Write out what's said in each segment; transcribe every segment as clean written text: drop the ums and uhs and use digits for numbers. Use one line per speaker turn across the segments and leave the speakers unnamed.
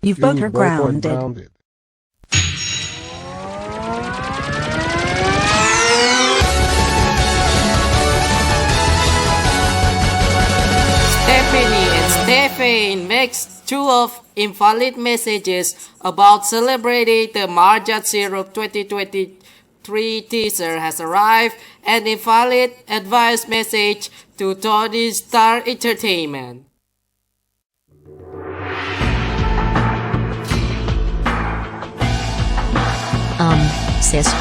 You vote her grounded.
Stephanie and Stephen makes two of invalid messages about celebrating the Marja Syrup 2023 teaser has arrived. An invalid advice message to Tony Star Entertainment.
Sis.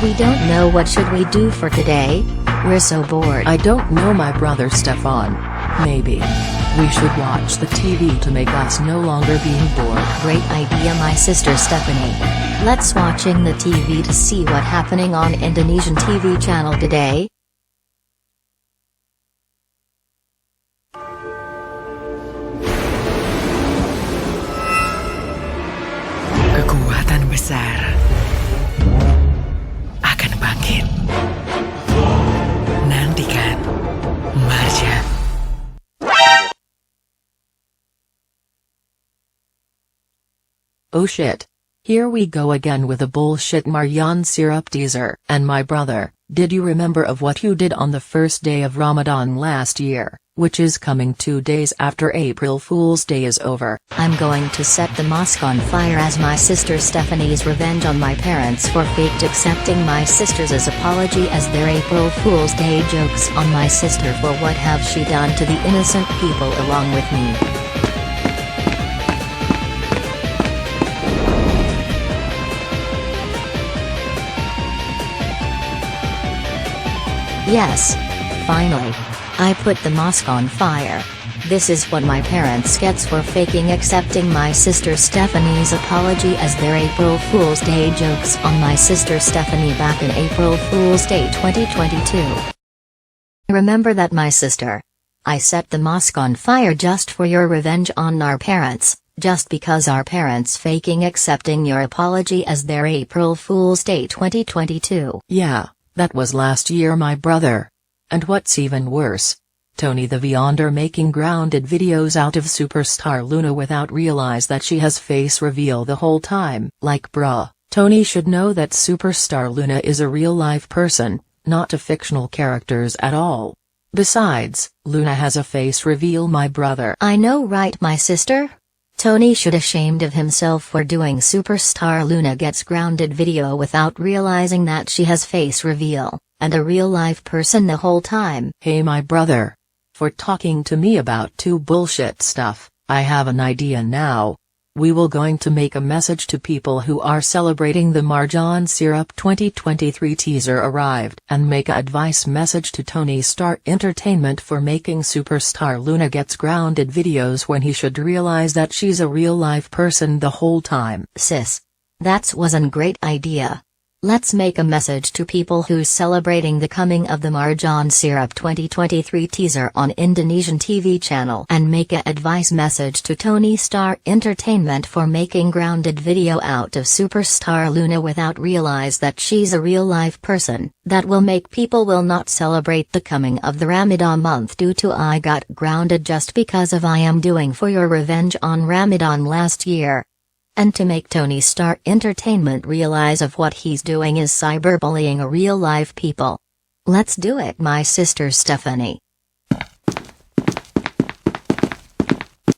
We don't know what should we do for today. We're so bored.
I don't know, my brother Stefan. Maybe we should watch the TV to make us no longer being bored.
Great idea, my sister Stephanie. Let's watching the TV to see what happening on Indonesian TV channel today.
Kekuatan besar akan bangkit. Nantikan Marja.
Oh shit. Here we go again with a bullshit Marjan syrup teaser. And my brother, did you remember of what you did on the first day of Ramadan last year, which is coming 2 days after April Fool's Day is over?
I'm going to set the mosque on fire as my sister Stephanie's revenge on my parents for faked accepting my sister's apology as their April Fool's Day jokes on my sister for what have she done to the innocent people along with me. Yes. Finally. I put the mosque on fire. This is what my parents gets for faking accepting my sister Stephanie's apology as their April Fool's Day jokes on my sister Stephanie back in April Fool's Day 2022. Remember that, my sister? I set the mosque on fire just for your revenge on our parents, just because our parents faking accepting your apology as their April Fool's Day 2022.
Yeah. That was last year, my brother. And what's even worse? Tony the Vionder making grounded videos out of superstar Luna without realize that she has face reveal the whole time. Like bruh, Tony should know that superstar Luna is a real life person, not a fictional characters at all. Besides, Luna has a face reveal, my brother.
I know, right, my sister? Tony should ashamed of himself for doing superstar Luna gets grounded video without realizing that she has face reveal, and a real life person the whole time.
Hey my brother. For talking to me about two bullshit stuff, I have an idea now. We will going to make a message to people who are celebrating the Marjan Syrup 2023 teaser arrived and make a advice message to Tony Star Entertainment for making superstar Luna gets grounded videos when he should realize that she's a real life person the whole time.
Sis. That was a great idea. Let's make a message to people who's celebrating the coming of the Marjan Syrup 2023 teaser on Indonesian TV channel and make a advice message to Tony Star Entertainment for making grounded video out of superstar Luna without realize that she's a real life person. That will make people will not celebrate the coming of the Ramadan month due to I got grounded just because of I am doing for your revenge on Ramadan last year. And to make Tony Star Entertainment realize of what he's doing is cyberbullying a real life people. Let's do it, my sister Stephanie.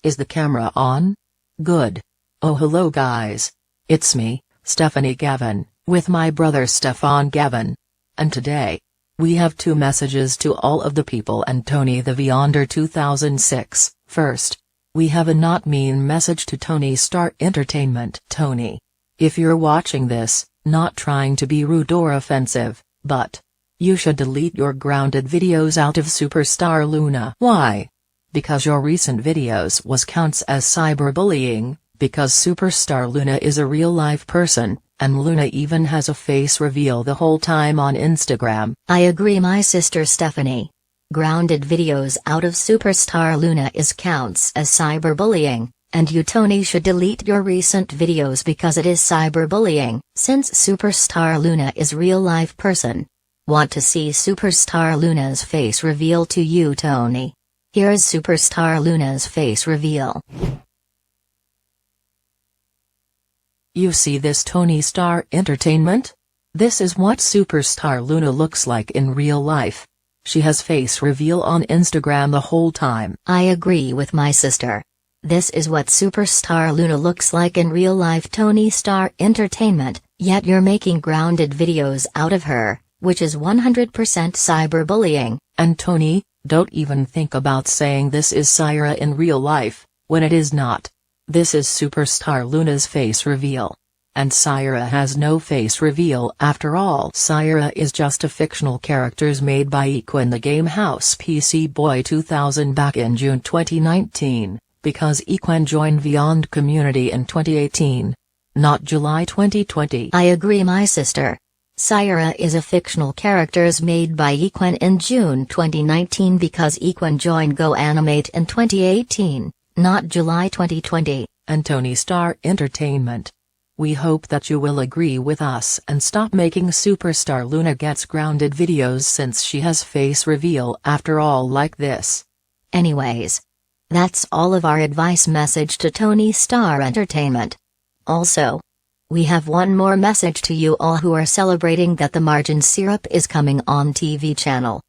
Is the camera on? Good. Oh hello guys. It's me, Stephanie Gavin, with my brother Stefan Gavin. And today, we have two messages to all of the people and Tony the Vionder 2006. First, we have a not mean message to Tony Star Entertainment. Tony, if you're watching this, not trying to be rude or offensive, but you should delete your grounded videos out of superstar Luna. Why? Because your recent videos was counts as cyberbullying, because superstar Luna is a real life person, and Luna even has a face reveal the whole time on Instagram.
I agree, my sister Stephanie. Grounded videos out of superstar Luna is counts as cyberbullying, and you Tony should delete your recent videos because it is cyberbullying, since superstar Luna is real life person. Want to see superstar Luna's face reveal to you, Tony? Here's superstar Luna's face reveal.
You see this Tony Star Entertainment? This is what Superstar Luna looks like in real life. She has face reveal on Instagram the whole time.
I agree with my sister. This is what Superstar Luna looks like in real life, Tony Star Entertainment, yet you're making grounded videos out of her, which is 100% cyberbullying.
And Tony, don't even think about saying this is Syra in real life, when it is not. This is Superstar Luna's face reveal. And Syra has no face reveal after all. Syra is just a fictional characters made by Equin the Game House PC Boy 2000 back in June 2019, because Equin joined Beyond Community in 2018. Not July 2020.
I agree, my sister. Syra is a fictional characters made by Equin in June 2019 because Equin joined Go Animate in 2018, not July 2020.
And Tony Star Entertainment. We hope that you will agree with us and stop making Superstar Luna Gets Grounded videos since she has face reveal after all like this.
Anyways, that's all of our advice message to Tony Star Entertainment. Also, we have one more message to you all who are celebrating that the Marjan Syrup is coming on TV channel.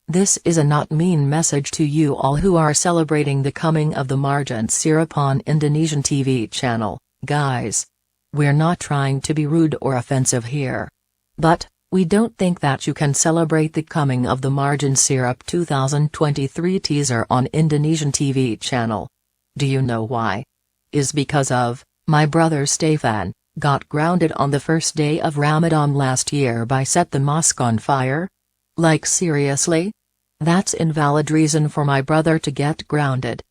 This is a not mean message to you all who are celebrating the coming of the Marjan Syrup on Indonesian TV channel, guys. We're not trying to be rude or offensive here. But, we don't think that you can celebrate the coming of the Marjan Syrup 2023 teaser on Indonesian TV channel. Do you know why? Is because of, my brother Stefan, got grounded on the first day of Ramadan last year by set the mosque on fire? Like seriously? That's invalid reason for my brother to get grounded.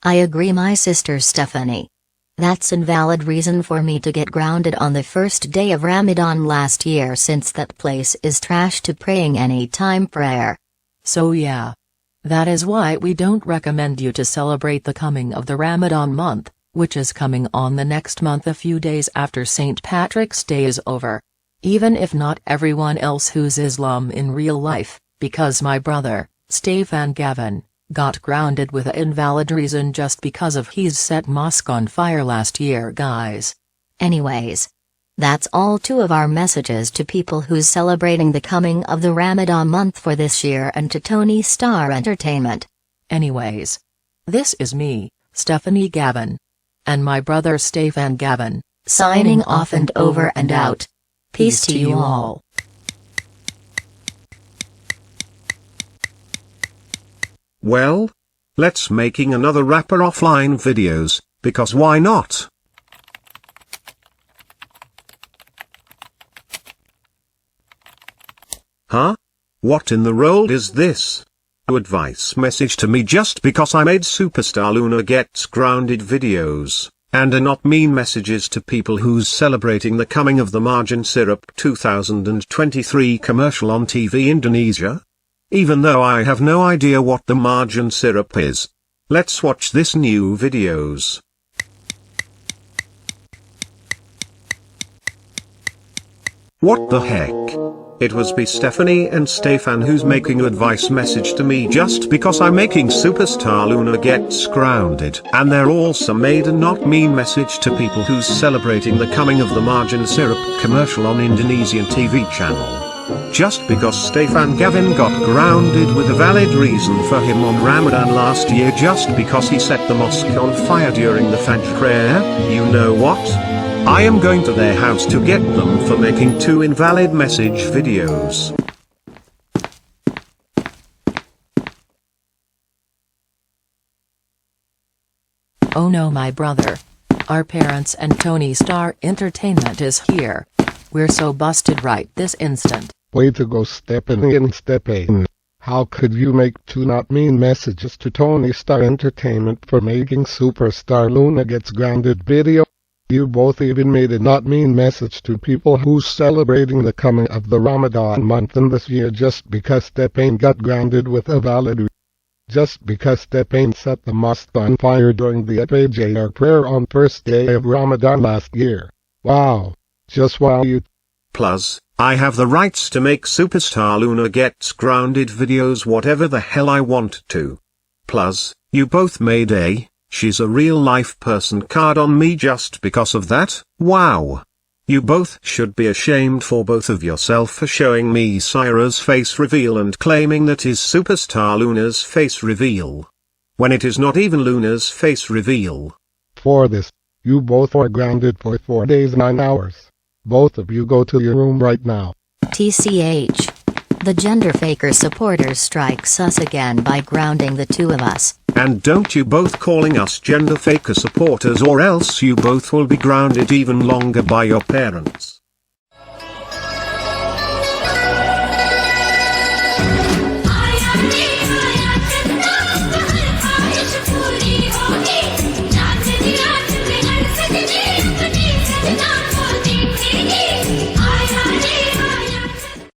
I agree, my sister Stephanie. That's invalid reason for me to get grounded on the first day of Ramadan last year since that place is trash to praying anytime prayer.
So yeah. That is why we don't recommend you to celebrate the coming of the Ramadan month, which is coming on the next month a few days after St. Patrick's Day is over. Even if not everyone else who's Islam in real life, because my brother, Stefan Gavin, got grounded with an invalid reason just because of he's set mosque on fire last year, guys.
Anyways, that's all two of our messages to people who's celebrating the coming of the Ramadan month for this year and to Tony Star Entertainment.
Anyways, this is me, Stephanie Gavin. And my brother Stefan Gavin,
signing off and over and out. Peace to you all.
Well, let's making another rapper offline videos, because why not? Huh? What in the world is this? Advice message to me just because I made Superstar Luna Gets Grounded videos, and are not mean messages to people who's celebrating the coming of the Marjan Syrup 2023 commercial on TV Indonesia? Even though I have no idea what the Marjan Syrup is. Let's watch this new videos. What the heck? It was be Stephanie and Stefan who's making advice message to me just because I'm making Superstar Luna Gets Grounded. And they're also made a not mean message to people who's celebrating the coming of the Marjan Syrup commercial on Indonesian TV channel. Just because Stefan Gavin got grounded with a valid reason for him on Ramadan last year just because he set the mosque on fire during the Fajr prayer, you know what? I am going to their house to get them for making two invalid message videos.
Oh no, my brother. Our parents and Tony Star Entertainment is here. We're so busted right this instant.
Way to go, Stephanie and Stefan. How could you make two not mean messages to Tony Star Entertainment for making Superstar Luna Gets Grounded video? You both even made a not mean message to people who's celebrating the coming of the Ramadan month in this year just because Stefan got grounded with a valid reason. Just because Stefan set the mosque on fire during the Fajr prayer on first day of Ramadan last year. Wow. Just wow you.
Plus, I have the rights to make Superstar Luna Gets Grounded videos whatever the hell I want to. Plus, you both made a She's a real life person card on me just because of that. Wow. You both should be ashamed for both of yourself for showing me Syra's face reveal and claiming that is Superstar Luna's face reveal, when it is not even Luna's face reveal.
For this, you both are grounded for 4 days 9 hours. Both of you go to your room right now.
TCH. The gender faker supporters strikes us again by grounding the two of us.
And don't you both calling us gender faker supporters, or else you both will be grounded even longer by your parents.